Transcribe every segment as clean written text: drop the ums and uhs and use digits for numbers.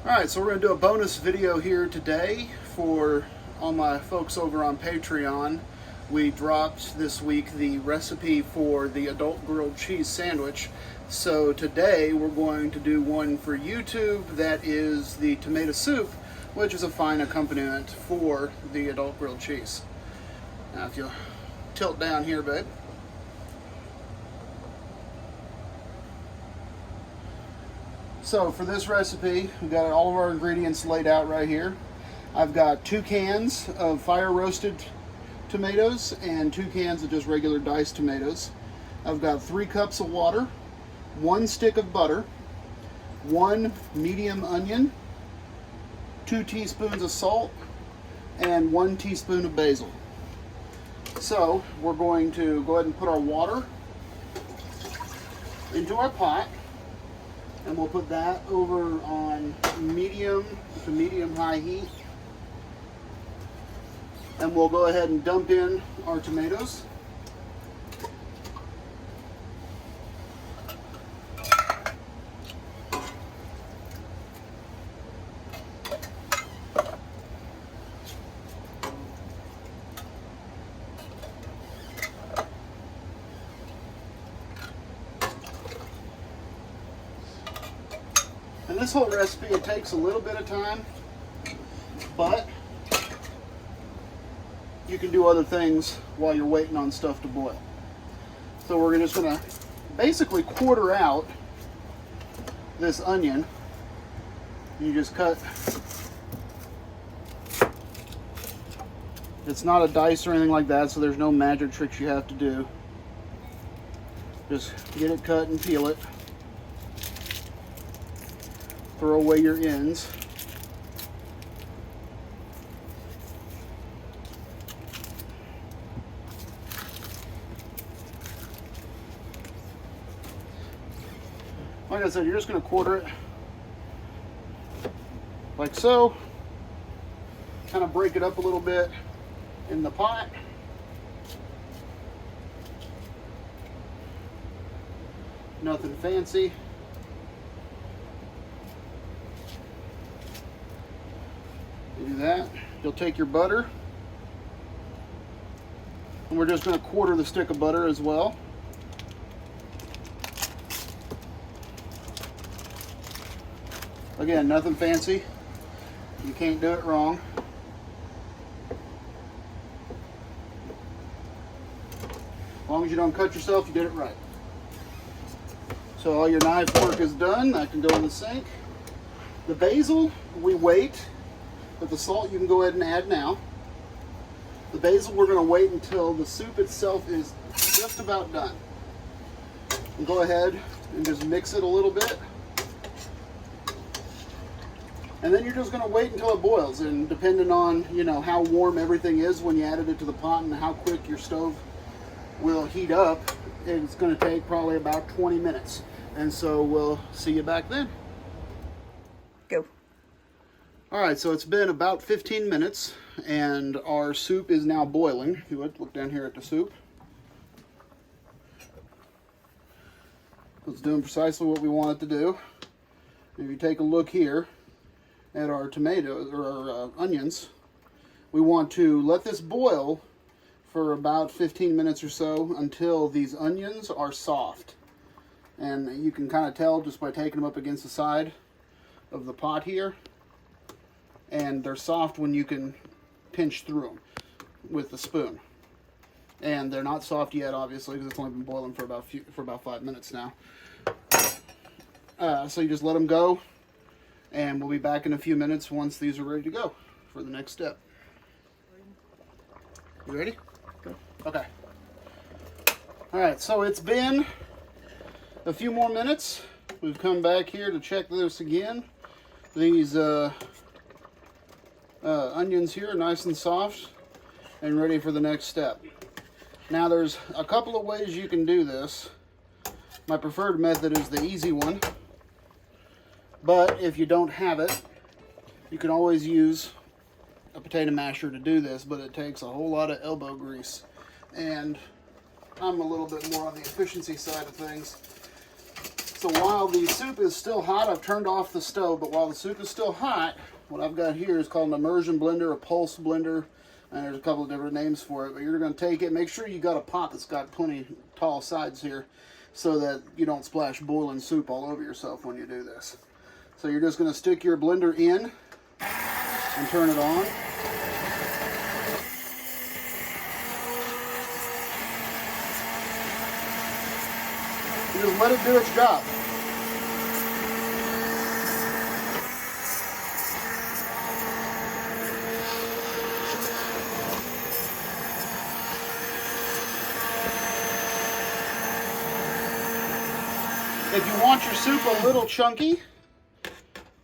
Alright, so we're going to do a bonus video here today for all my folks over on Patreon. We dropped this week the recipe for the adult grilled cheese sandwich. So today we're going to do one for YouTube that is the tomato soup, which is a fine accompaniment for the adult grilled cheese. Now if you'll tilt down here, babe. So for this recipe, we've got all of our ingredients laid out right here. I've got 2 cans of fire roasted tomatoes and 2 cans of just regular diced tomatoes. I've got 3 cups of water, 1 stick of butter, 1 medium onion, 2 teaspoons of salt, and 1 teaspoon of basil. So we're going to go ahead and put our water into our pot. And we'll put that over on medium to medium-high heat. And we'll go ahead and dump in our tomatoes. And this whole recipe, it takes a little bit of time, but you can do other things while you're waiting on stuff to boil. So we're just going to basically quarter out this onion. You just cut. It's not a dice or anything like that, so there's no magic tricks you have to do. Just get it cut and peel it. Throw away your ends. Like I said, you're just going to quarter it like so. Kind of break it up a little bit in the pot. Nothing fancy. Do that. You'll take your butter, and we're just going to quarter the stick of butter as well. Again, nothing fancy. You can't do it wrong. As long as you don't cut yourself, you did it right. So all your knife work is done. That can go in the sink. The basil, we wait. But the salt you can go ahead and add now. The basil we're going to wait until the soup itself is just about done. And go ahead and just mix it a little bit. And then you're just going to wait until it boils. And depending on, how warm everything is when you added it to the pot and how quick your stove will heat up, it's going to take probably about 20 minutes. And so we'll see you back then. Go. Alright, so it's been about 15 minutes and our soup is now boiling. If you would, look down here at the soup. It's doing precisely what we want it to do. If you take a look here at our tomatoes, or our onions, we want to let this boil for about 15 minutes or so until these onions are soft. And you can kind of tell just by taking them up against the side of the pot here. And they're soft when you can pinch through them with the spoon. And they're not soft yet, obviously, because it's only been boiling for about 5 minutes now. So you just let them go, and we'll be back in a few minutes once these are ready to go for the next step. You ready? Go. Okay. All right, so it's been a few more minutes. We've come back here to check this again. These onions here are nice and soft and ready for the next step. Now there's a couple of ways you can do this. My preferred method is the easy one, but if you don't have it, you can always use a potato masher to do this, but it takes a whole lot of elbow grease, and I'm a little bit more on the efficiency side of things. So while the soup is still hot, I've turned off the stove, but while the soup is still hot, what I've got here is called an immersion blender, a pulse blender, and there's a couple of different names for it. But you're going to take it, make sure you got a pot that's got plenty tall sides here so that you don't splash boiling soup all over yourself when you do this. So you're just going to stick your blender in and turn it on. And just let it do its job. If you want your soup a little chunky,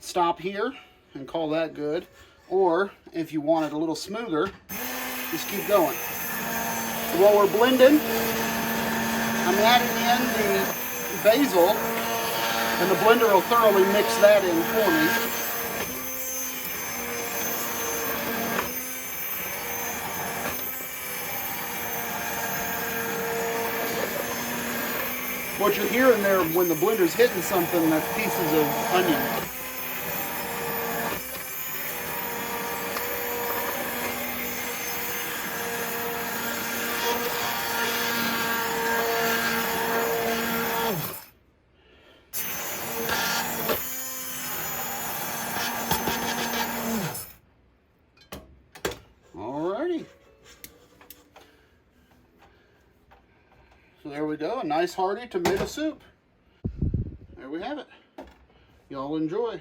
stop here and call that good. Or if you want it a little smoother, just keep going. While we're blending, I'm adding in the basil, and the blender will thoroughly mix that in for me. What you're hearing there when the blender's hitting something, that's pieces of onion. Alrighty. So there we go, a nice hearty tomato soup. There we have it. Y'all enjoy.